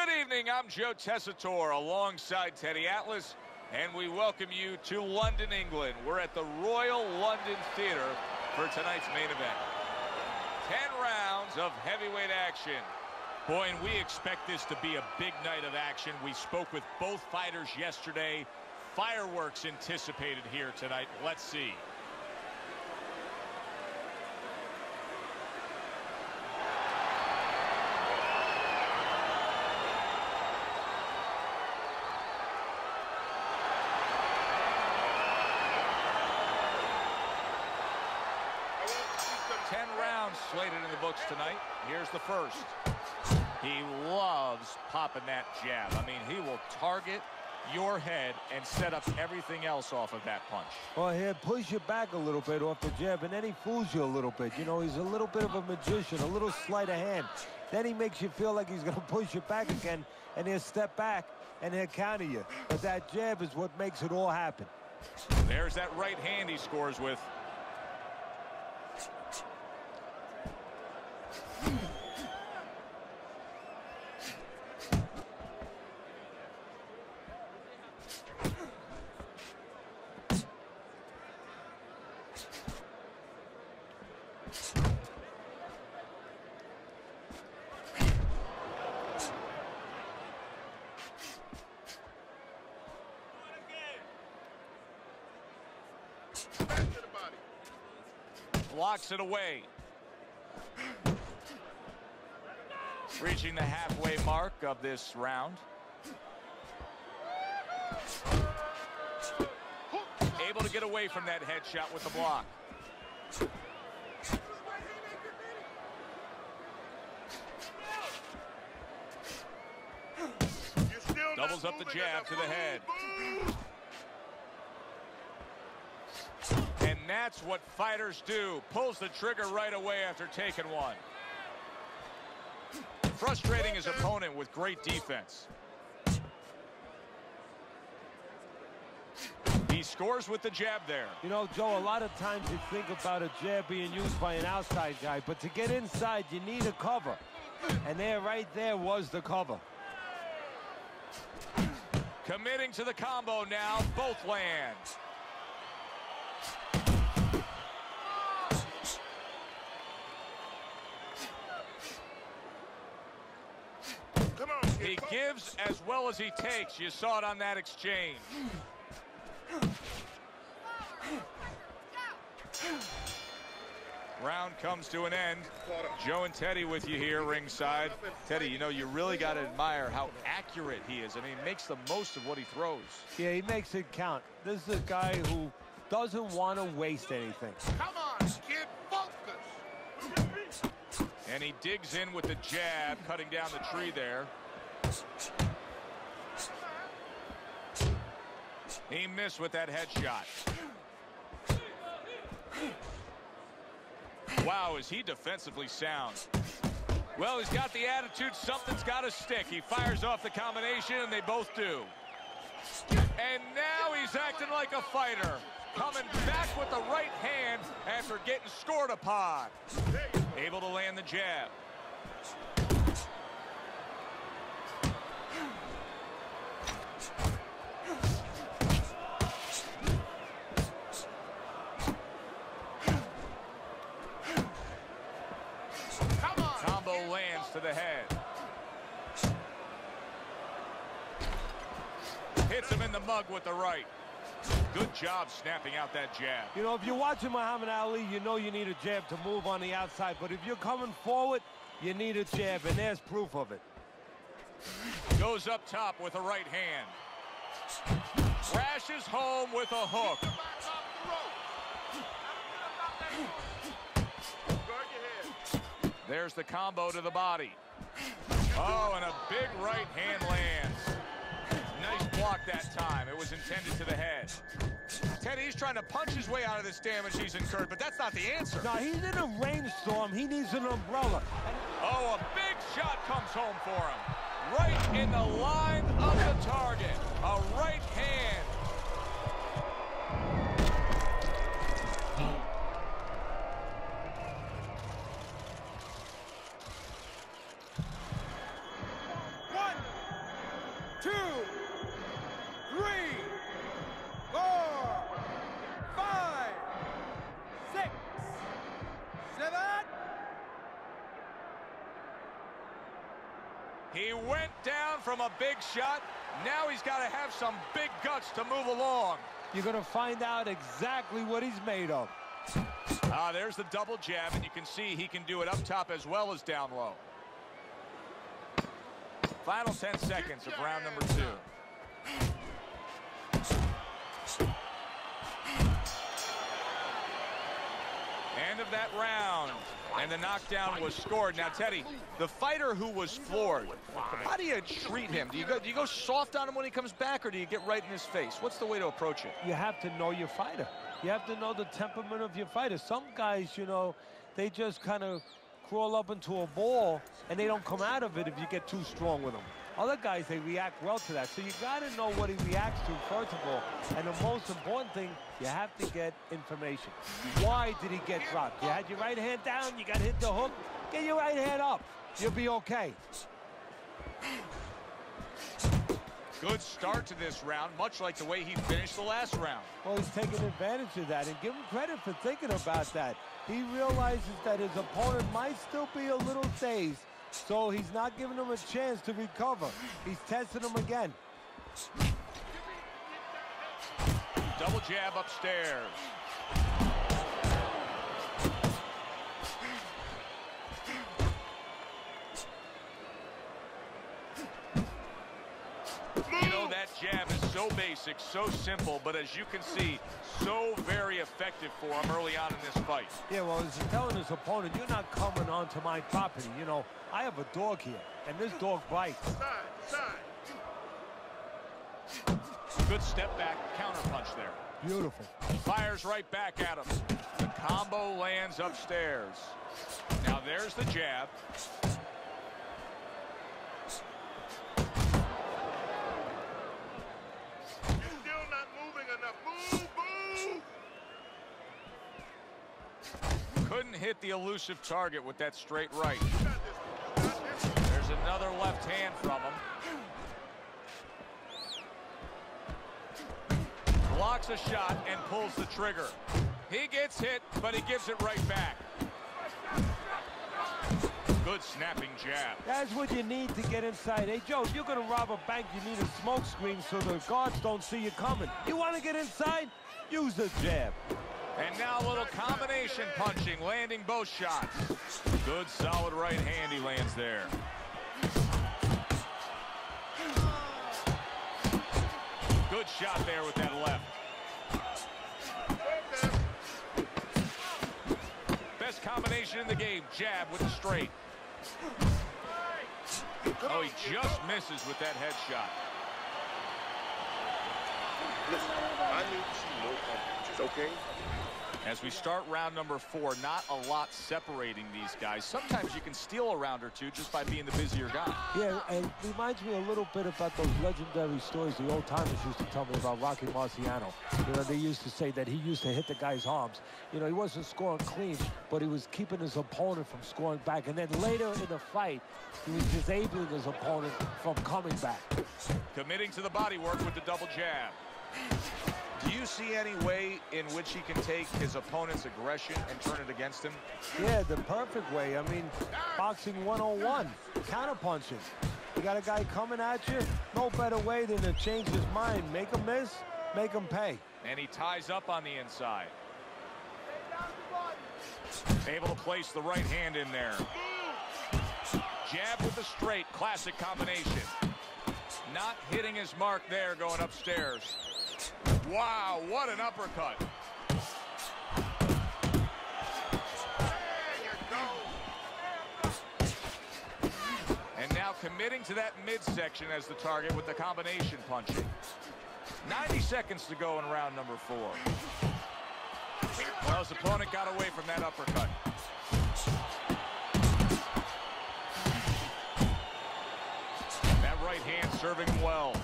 Good evening, I'm Joe Tessitore alongside Teddy Atlas, and we welcome you to London, England. We're at the Royal London Theatre for tonight's main event. 10 rounds of heavyweight action. Boy, and we expect this to be a big night of action. We spoke with both fighters yesterday. Fireworks anticipated here tonight. Let's see. Slated in the books tonight. Here's the first. He loves popping that jab. I mean, he will target your head and set up everything else off of that punch. Well, he'll push you back a little bit off the jab, and then he fools you a little bit. You know, he's a little bit of a magician, a little sleight of hand. Then he makes you feel like he's going to push you back again, and he'll step back, and he'll counter you. But that jab is what makes it all happen. There's that right hand he scores with. Blocks it away. Reaching the halfway mark of this round. Able to get away from that headshot with the block. Doubles up the jab to the head. And that's what fighters do. Pulls the trigger right away after taking one. Frustrating his opponent with great defense. He scores with the jab there. You know, Joe, a lot of times you think about a jab being used by an outside guy, but to get inside, you need a cover. And there, right there, was the cover. Committing to the combo now. Both land. He gives as well as he takes. You saw it on that exchange. Round comes to an end. Joe and Teddy with you here ringside. Teddy, you know, you really got to admire how accurate he is. I mean, he makes the most of what he throws. Yeah, he makes it count. This is a guy who doesn't want to waste anything. Come on, kid, focus. And he digs in with the jab, cutting down the tree there. He missed with that headshot. Wow, is he defensively sound. Well, he's got the attitude, something's got to stick. He fires off the combination, and they both do. And now he's acting like a fighter. Coming back with the right hand after getting scored upon. Able to land the jab. Combo lands to the head. Hits him in the mug with the right. Good job snapping out that jab. You know, if you're watching Muhammad Ali, you know you need a jab to move on the outside. But if you're coming forward, you need a jab, and there's proof of it. Goes up top with a right hand. Crashes home with a hook. There's the combo to the body. Oh, and a big right hand lands. Nice block that time. It was intended to the head. Teddy, he's trying to punch his way out of this damage he's incurred, but that's not the answer. No, he's in a rainstorm. He needs an umbrella. Oh, a big shot comes home for him. Right in the line of the target. A right hand. He went down from a big shot. Now he's got to have some big guts to move along. You're going to find out exactly what he's made of. There's the double jab, and you can see he can do it up top as well as down low. Final 10 seconds of round number 2. End of that round, and the knockdown was scored. Now, Teddy, the fighter who was floored, how do you treat him? Do you go soft on him when he comes back, or do you get right in his face? What's the way to approach it? You have to know your fighter. You have to know the temperament of your fighter. Some guys, you know, they just kind of crawl up into a ball, and they don't come out of it if you get too strong with them. Other guys, they react well to that. So you got to know what he reacts to, first of all. And the most important thing, you have to get information. Why did he get dropped? You had your right hand down, you got hit the hook. Get your right hand up. You'll be okay. Good start to this round, much like the way he finished the last round. Well, he's taking advantage of that, and give him credit for thinking about that. He realizes that his opponent might still be a little dazed, so he's not giving him a chance to recover. He's testing him again. Double jab upstairs. You know, that jab is so basic, so simple, but as you can see, so very effective for him early on in this fight. Yeah, well, he's telling his opponent, you're not coming onto my property. You know, I have a dog here, and this dog bites. Good step back, counter punch there. Beautiful. Fires right back at him. The combo lands upstairs. Now there's the jab. Couldn't hit the elusive target with that straight right. There's another left hand from him. Blocks a shot and pulls the trigger. He gets hit, but he gives it right back. Good snapping jab. That's what you need to get inside. Hey, Joe, if you're going to rob a bank, you need a smoke screen so the guards don't see you coming. You want to get inside? Use the jab. And now a little combination punching, landing both shots. Good solid right hand he lands there. Good shot there with that left. Best combination in the game, jab with the straight. Oh, he just misses with that headshot. Listen, I need to see no punches, okay? As we start round number 4, not a lot separating these guys. Sometimes you can steal a round or two just by being the busier guy. Yeah, and it reminds me a little bit about those legendary stories the old timers used to tell me about Rocky Marciano. You know, they used to say that he used to hit the guy's arms. You know, he wasn't scoring clean, but he was keeping his opponent from scoring back. And then later in the fight, he was disabling his opponent from coming back. Committing to the body work with the double jab. Do you see any way in which he can take his opponent's aggression and turn it against him? Yeah, the perfect way. I mean, boxing 101, counterpunching. You got a guy coming at you, no better way than to change his mind. Make him miss, make him pay. And he ties up on the inside. Able to place the right hand in there. Jab with the straight, classic combination. Not hitting his mark there, going upstairs. Wow, what an uppercut. And now committing to that midsection as the target with the combination punching. 90 seconds to go in round number 4. Well, his opponent got away from that uppercut. That right hand serving him well.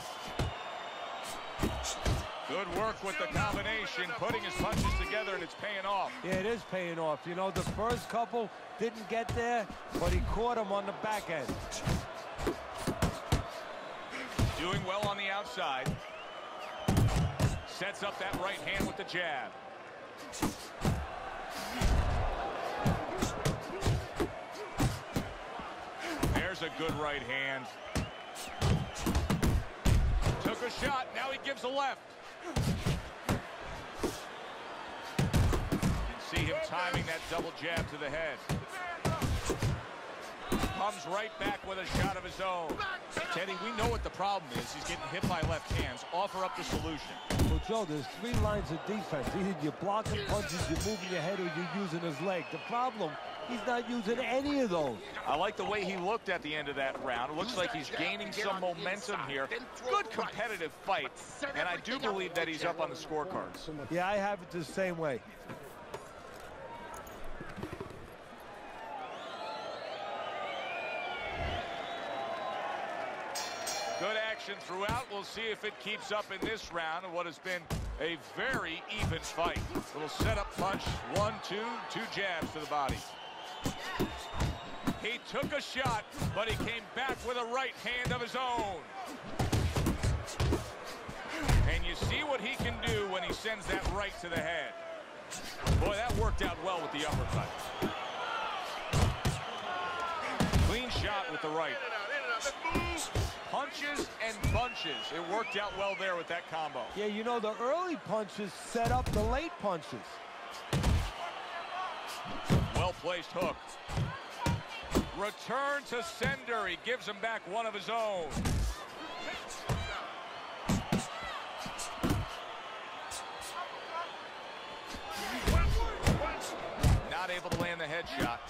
Good work with the combination, putting his punches together, and it's paying off. Yeah, it is paying off. You know, the first couple didn't get there, but he caught him on the back end. Doing well on the outside. Sets up that right hand with the jab. There's a good right hand. a shot. Now he gives a left. See him timing that double jab to the head. Comes right back with a shot of his own. Teddy, we know what the problem is. He's getting hit by left hands. Offer up the solution. Well, Joe, there's 3 lines of defense. Either you're blocking punches, you're moving your head, or you're using his leg. The problem, he's not using any of those. I like the way he looked at the end of that round. It looks like he's gaining some momentum here. Good competitive fight, and I do believe that he's up on the scorecards. Yeah, I have it the same way. Good action throughout. We'll see if it keeps up in this round of what has been a very even fight. Little setup punch. 1, 2, 2 jabs to the body. He took a shot, but he came back with a right hand of his own. And you see what he can do when he sends that right to the head. Boy, that worked out well with the uppercut. Clean shot with the right. Punches and bunches. It worked out well there with that combo. Yeah, you know, the early punches set up the late punches. Well-placed hook. Return to sender. He gives him back one of his own. Not able to land the headshot.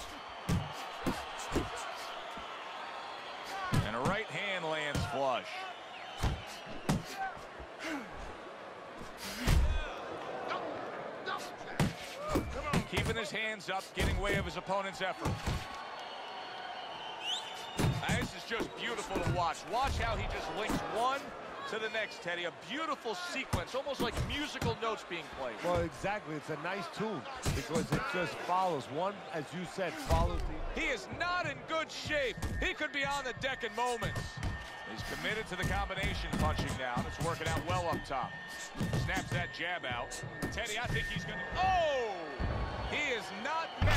And a right hand lands flush. Keeping his hands up, getting way of his opponent's effort. This is just beautiful to watch. Watch how he just links one to the next, Teddy. A beautiful sequence, almost like musical notes being played. Well, exactly. It's a nice tune because it just follows. One, as you said, follows the... He is not in good shape. He could be on the deck in moments. He's committed to the combination punching now. It's working out well up top. Snaps that jab out. Teddy, I think he's going to... Oh! He is not meant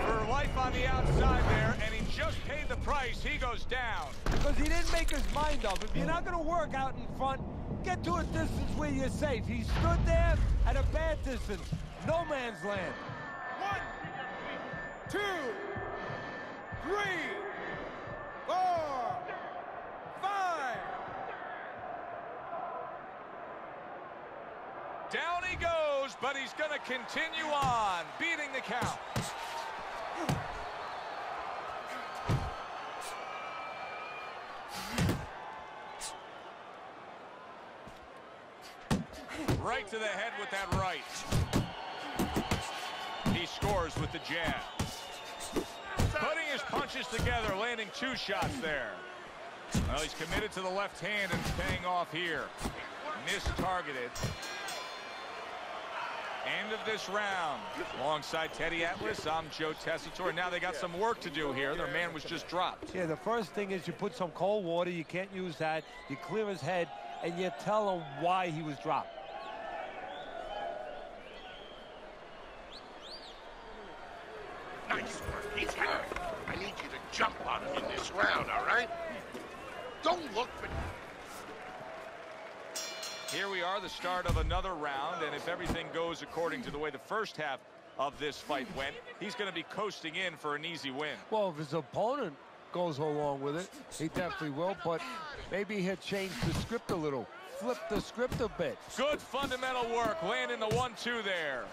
for life on the outside there, and he just paid the price. He goes down. Because he didn't make his mind up. If you're not going to work out in front, get to a distance where you're safe. He stood there at a bad distance. No man's land. 1, 2, 3, 4, 5. Down he goes, but he's going to continue on, beating the count. Right to the head with that right. He scores with the jab. Putting his punches together, landing 2 shots there. Well, he's committed to the left hand and paying off here. Mistargeted. End of this round. Alongside Teddy Atlas, I'm Joe Tessitore. Now they got some work to do here. Their man was just dropped. Yeah, the first thing is you put some cold water. You can't use that. You clear his head, and you tell him why he was dropped. Nice work. He's hurt. I need you to jump on him in this round, all right? Don't look for... Here we are, the start of another round, and if everything goes according to the way the first half of this fight went, he's going to be coasting in for an easy win. Well, if his opponent goes along with it, he definitely will, but maybe he'll change the script a little, flip the script a bit. Good fundamental work, landing the 1-2 there.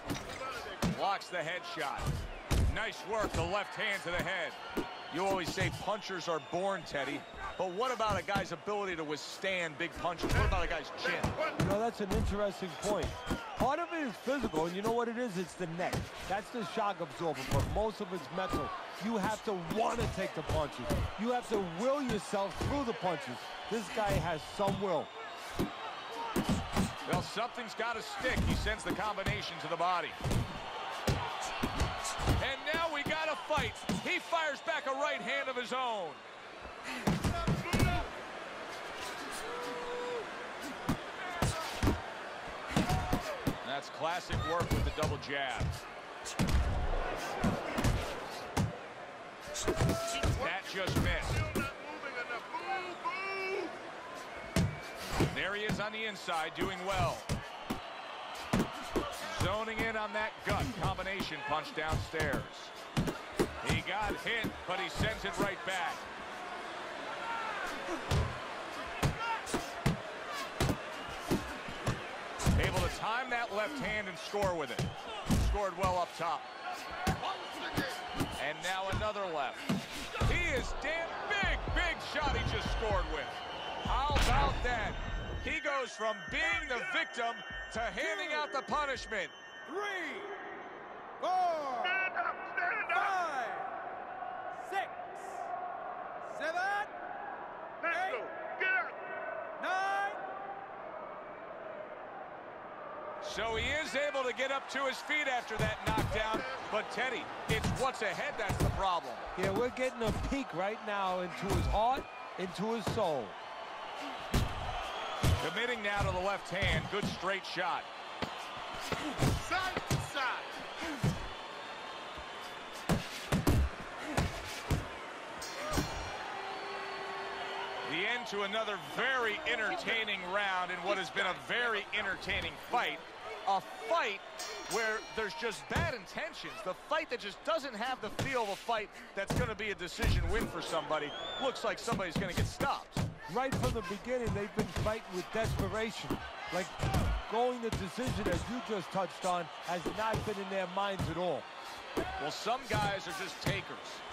Blocks the headshot. Nice work, the left hand to the head. You always say punchers are born, Teddy. But what about a guy's ability to withstand big punches? What about a guy's chin? You know, that's an interesting point. Part of it is physical, and you know what it is? It's the neck. That's the shock absorber, but most of it's mental. You have to want to take the punches. You have to will yourself through the punches. This guy has some will. Well, something's got to stick. He sends the combination to the body. And now we got a fight. He fires back a right hand of his own. That's classic work with the double jab. That just missed. There he is on the inside, doing well. Zoning in on that gut combination punch downstairs. He got hit, but he sends it right back. Able to time that left hand and score with it. Scored well up top. And now another left. He is damn big shot he just scored with. How about that? He goes from being the victim to handing out the punishment. 3, 4, 5, 6, 7, 8, 9. So he is able to get up to his feet after that knockdown. But Teddy, it's what's ahead that's the problem. Yeah, we're getting a peek right now into his heart, into his soul. Committing now to the left hand. Good straight shot. Side to side. The end to another very entertaining round in what has been a very entertaining fight. A fight where there's just bad intentions. The fight that just doesn't have the feel of a fight that's going to be a decision win for somebody. Looks like somebody's going to get stopped. Right from the beginning, they've been fighting with desperation. Like going the decision, as you just touched on, has not been in their minds at all. Well, some guys are just takers.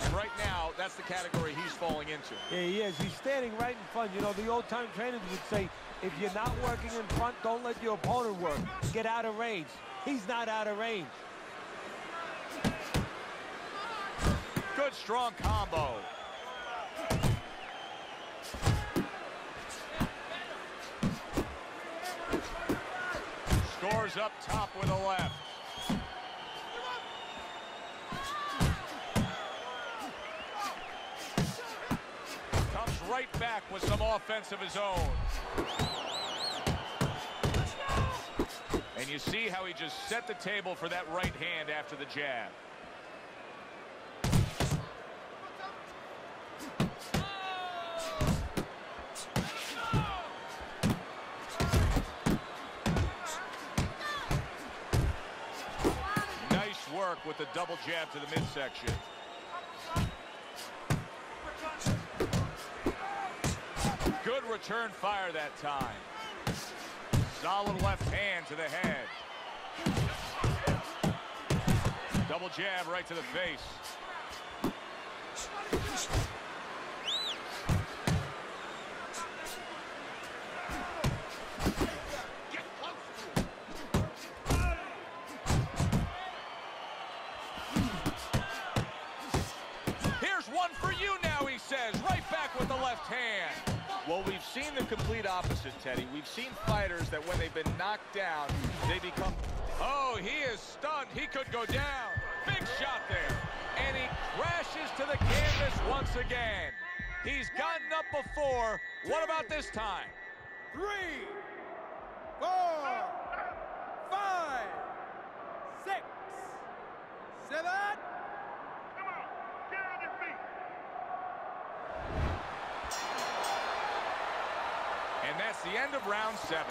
And right now, that's the category he's falling into. Yeah, he is. He's standing right in front. You know, the old-time trainers would say, if you're not working in front, don't let your opponent work. Get out of range. He's not out of range. Good, strong combo. Scores up top with a left. Comes right back with some offense of his own. And you see how he just set the table for that right hand after the jab. Nice work with the double jab to the midsection. Good return fire that time. Solid left hand to the head. Double jab right to the face. Here's one for you now, he says. Right back with the left hand. Well, we've seen the complete opposite, Teddy. We've seen fighters that when they've been knocked down, they become... Oh, he is stunned. He could go down. Big shot there. And he crashes to the canvas once again. He's gotten up before. What about this time? 3, 4, 5, 6, 7. Come on, get on your feet. And that's the end of round 7.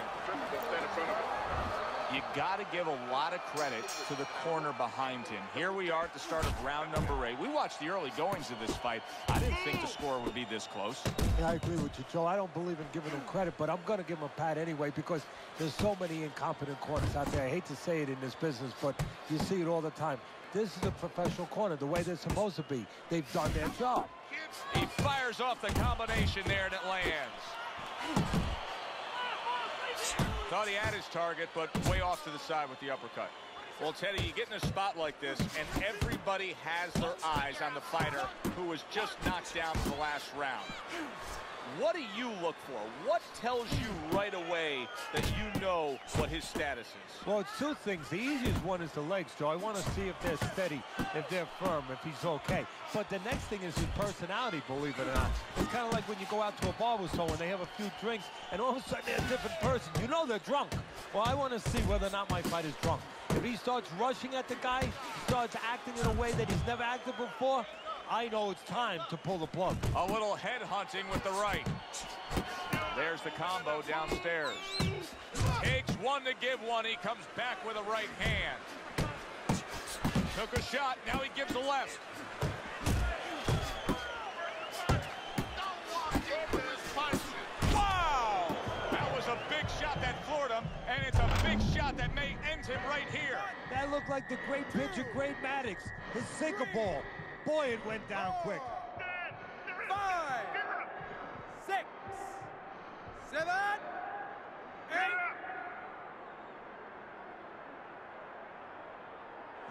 You got to give a lot of credit to the corner behind him. Here we are at the start of round number 8. We watched the early goings of this fight. I didn't think the score would be this close. Yeah, I agree with you, Joe. I don't believe in giving him credit, but I'm going to give him a pat anyway because there's so many incompetent corners out there. I hate to say it in this business, but you see it all the time. This is a professional corner, the way they're supposed to be. They've done their job. He fires off the combination there, and it lands. Thought he had his target, but way off to the side with the uppercut. Well, Teddy, you get in a spot like this, and everybody has their eyes on the fighter who was just knocked down in the last round. What do you look for? What tells you right away that you know what his status is? Well, it's two things. The easiest one is the legs, Joe. I want to see if they're steady, if they're firm, if he's okay. But the next thing is his personality, believe it or not. It's kind of like when you go out to a bar with someone, they have a few drinks, and all of a sudden they're a different person. You know they're drunk. Well, I want to see whether or not my fighter's drunk. If he starts rushing at the guy, starts acting in a way that he's never acted before, I know it's time to pull the plug. A little head hunting with the right. There's the combo downstairs. Takes one to give one. He comes back with a right hand. Took a shot. Now he gives a left. Wow! That was a big shot that floored him, and it's a big shot that may end him right here. That looked like the great pitcher, Great Maddox. His sinker ball. Boy, it went down quick. 5, 6, 7, 8.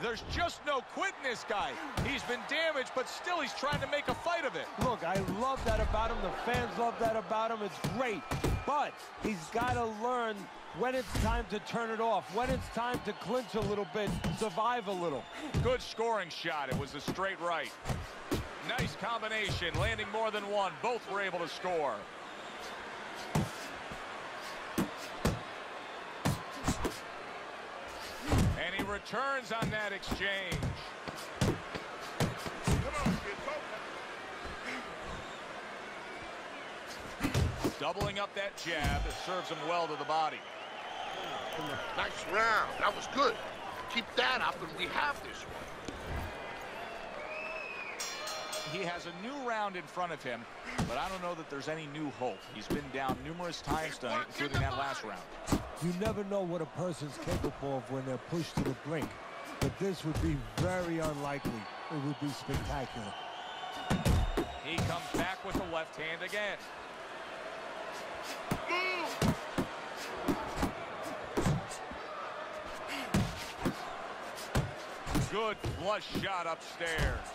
There's just no quitting this guy. He's been damaged, but still he's trying to make a fight of it. Look, I love that about him. The fans love that about him. It's great. But he's got to learn when it's time to turn it off, when it's time to clinch a little bit, survive a little. Good scoring shot. It was a straight right. Nice combination, landing more than one. Both were able to score. And he returns on that exchange. Doubling up that jab. It serves him well to the body. Nice round. That was good. Keep that up and we have this one. He has a new round in front of him, but I don't know that there's any new hope. He's been down numerous times tonight, including that last round. You never know what a person's capable of when they're pushed to the brink. But this would be very unlikely. It would be spectacular. He comes back with the left hand again. Good flush shot upstairs.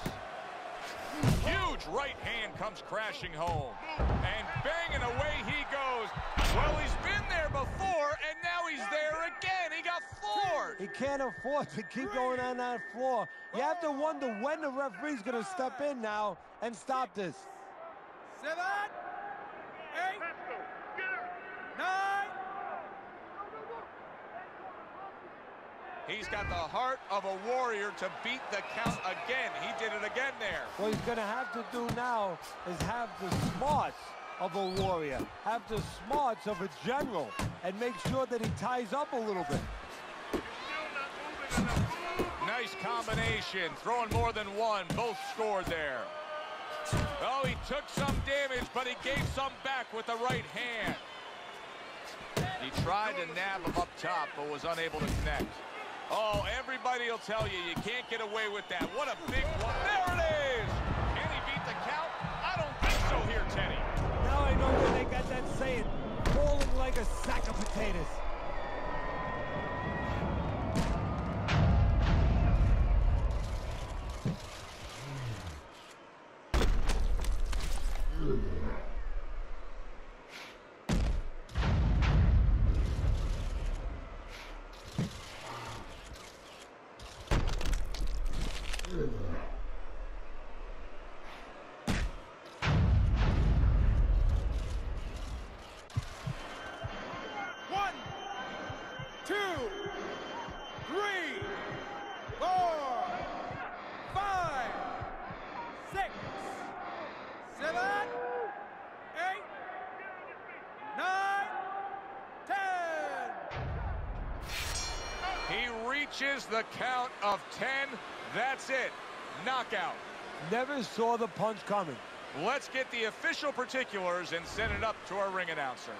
Huge right hand comes crashing home. And banging away he goes. Well, he's been there before, and now he's there again. He got floored. He can't afford to keep going on that floor. You have to wonder when the referee's going to step in now and stop this. 7, 8, 9. He's got the heart of a warrior to beat the count again. He did it again there. What he's going to have to do now is have the smarts of a warrior, have the smarts of a general, and make sure that he ties up a little bit. Nice combination, throwing more than one. Both scored there. Oh, he took some damage, but he gave some back with the right hand. He tried to nab him up top, but was unable to connect. Oh, everybody will tell you, you can't get away with that. What a big one. There it is! Can he beat the count? I don't think so here, Teddy. Now I know where they got that saying, falling like a sack of potatoes. Reaches the count of 10. That's it. Knockout. Never saw the punch coming. Let's get the official particulars and send it up to our ring announcer.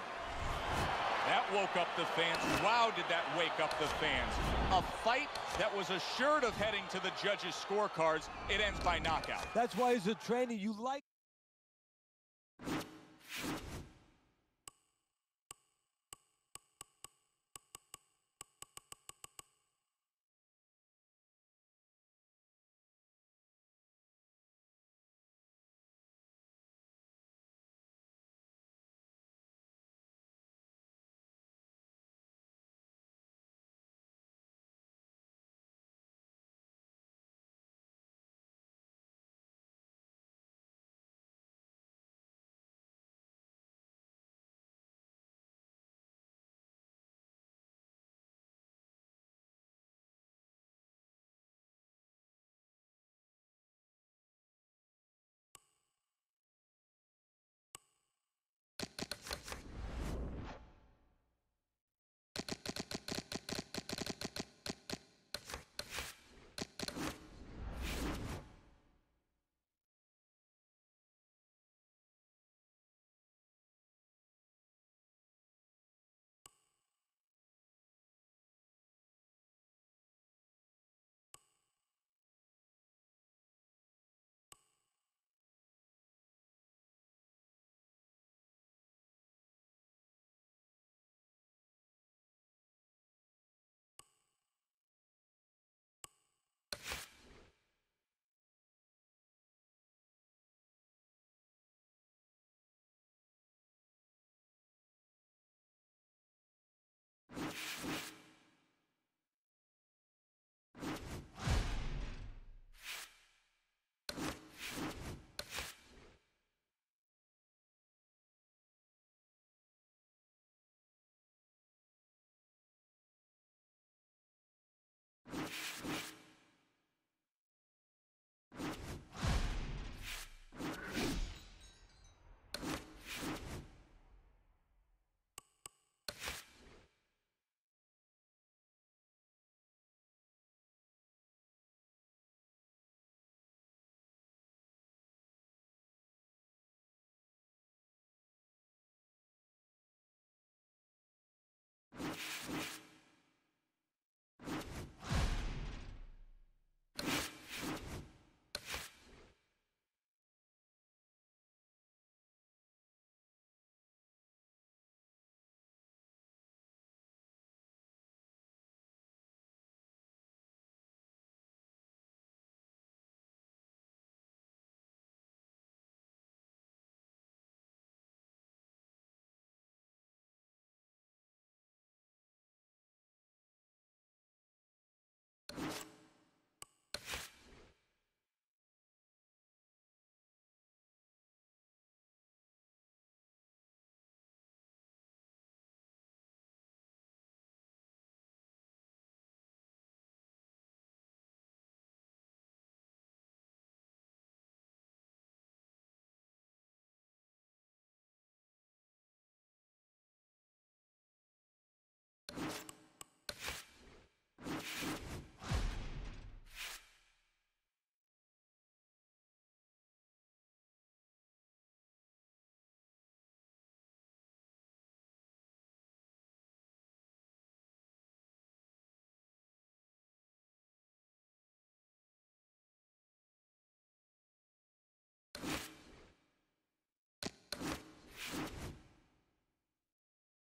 That woke up the fans. Wow, did that wake up the fans. A fight that was assured of heading to the judges' scorecards. It ends by knockout. That's why as a trainer, you like...